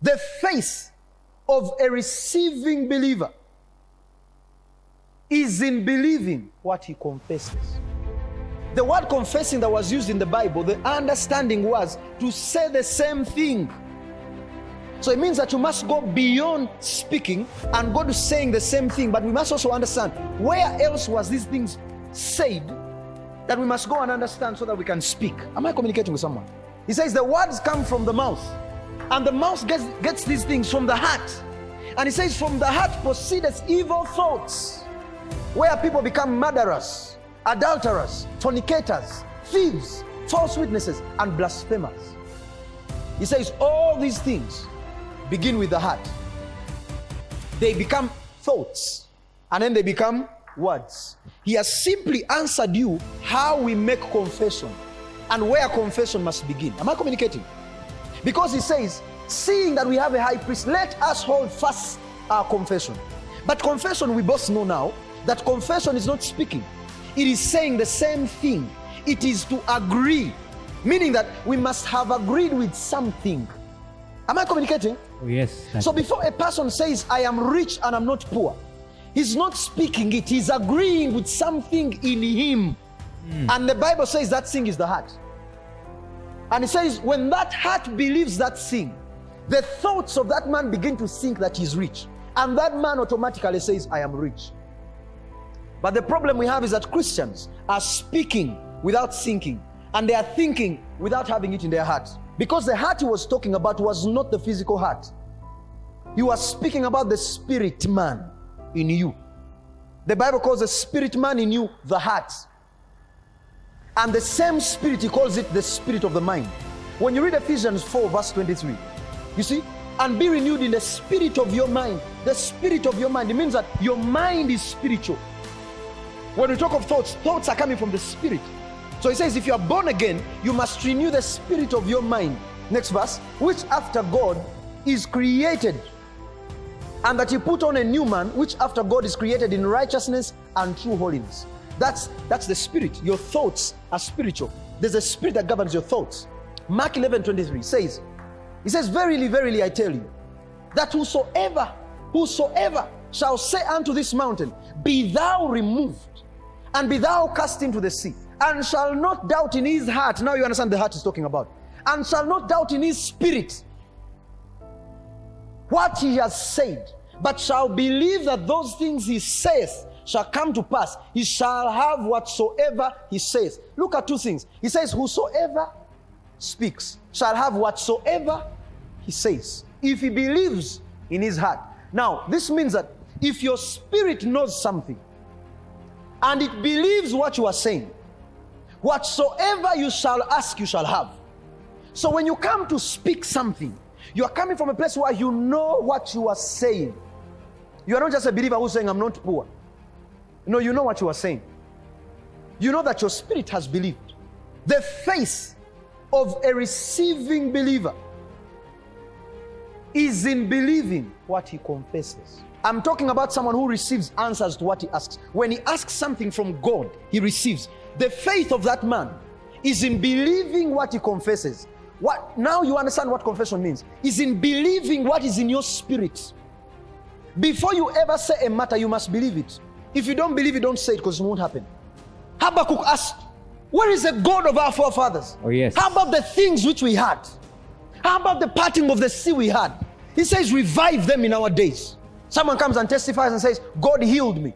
The faith of a receiving believer is in believing what he confesses. The word confessing that was used in the Bible, the understanding was to say the same thing. So it means that you must go beyond speaking and go to saying the same thing. But we must also understand where else was these things said that we must go and understand so that we can speak. Am I communicating with someone? He says the words come from the mouth, and the mouth gets these things from the heart. And he says from the heart proceedeth evil thoughts, where people become murderers, adulterers, fornicators, thieves, false witnesses, and blasphemers. He says all these things begin with the heart. They become thoughts, and then they become words. He has simply answered you how we make confession and where confession must begin. Am I communicating? Because he says, seeing that we have a high priest, let us hold fast our confession. But confession, we both know now that confession is not speaking. It is saying the same thing. It is to agree, meaning that we must have agreed with something. Am I communicating? Oh, yes. So before a person says, I am rich and I'm not poor, he's not speaking it, he's agreeing with something in him. And the Bible says that thing is the heart. And it says when that heart believes that thing, the thoughts of that man begin to think that he's rich. And that man automatically says, I am rich. But the problem we have is that Christians are speaking without thinking, and they are thinking without having it in their heart. Because the heart he was talking about was not the physical heart. He was speaking about the spirit man in you. The Bible calls the spirit man in you the heart. And the same spirit, he calls it the spirit of the mind. When you read Ephesians 4 verse 23, you see, and be renewed in the spirit of your mind. The spirit of your mind, it means that your mind is spiritual. When we talk of thoughts, thoughts are coming from the spirit. So he says if you are born again, you must renew the spirit of your mind. Next verse, which after God is created, and that you put on a new man, which after God is created in righteousness and true holiness. That's the spirit. Your thoughts are spiritual. There's a spirit that governs your thoughts. Mark 11:23 says, he says, verily, verily, I tell you, that whosoever shall say unto this mountain, be thou removed, and be thou cast into the sea, and shall not doubt in his heart. Now you understand the heart is talking about. And shall not doubt in his spirit what he has said, but shall believe that those things he saith shall come to pass. He shall have whatsoever he says. Look at two things. He says, whosoever speaks shall have whatsoever he says, if he believes in his heart. Now, this means that if your spirit knows something and it believes what you are saying, whatsoever you shall ask, you shall have. So when you come to speak something, you are coming from a place where you know what you are saying. You are not just a believer who's saying, I'm not poor. No, you know what you are saying. You know that your spirit has believed. The faith of a receiving believer is in believing what he confesses. I'm talking about someone who receives answers to what he asks. When he asks something from God, he receives. The faith of that man is in believing what he confesses. What now you understand what confession means? Is in believing what is in your spirit. Before you ever say a matter, you must believe it. If you don't believe it, don't say it, because it won't happen. Habakkuk asked, where is the God of our forefathers? Oh, yes. How about the things which we had? How about the parting of the sea we had? He says, revive them in our days. Someone comes and testifies and says, God healed me.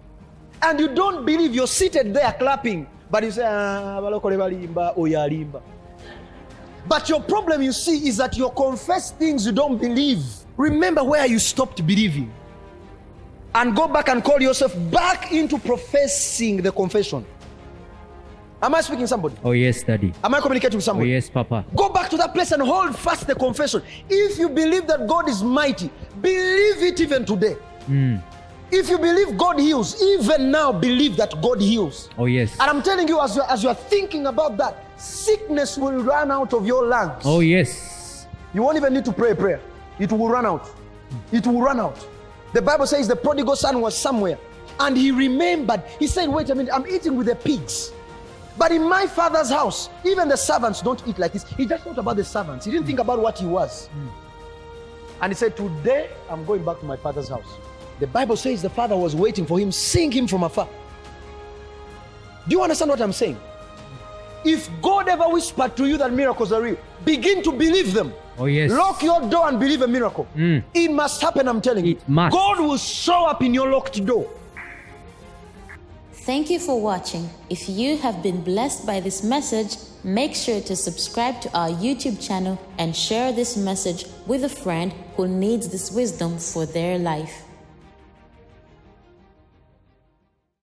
And you don't believe, you're seated there clapping, but you say, but your problem, you see, is that you confess things you don't believe. Remember where you stopped believing. And go back and call yourself back into professing the confession. Am I speaking to somebody? Oh, yes, Daddy. Am I communicating with Oh, somebody? yes, Papa. Go back to that place and hold fast the confession. If you believe that God is mighty, believe it even today. If you believe God heals, even now believe that God heals. Oh, yes. And I'm telling you, as you are thinking about that, sickness will run out of your lungs. Oh, yes. You won't even need to pray a prayer. It will run out. It will run out. The Bible says the prodigal son was somewhere and he remembered. He said, wait a minute, I'm eating with the pigs. But in my father's house, even the servants don't eat like this. He just thought about the servants. He didn't think about what he was. And he said, today I'm going back to my father's house. The Bible says the father was waiting for him, seeing him from afar. Do you understand what I'm saying? If God ever whispered to you that miracles are real, begin to believe them. Oh, yes. Lock your door and believe a miracle. It must happen, I'm telling you. It must. God will show up in your locked door. Thank you for watching. If you have been blessed by this message, make sure to subscribe to our YouTube channel and share this message with a friend who needs this wisdom for their life.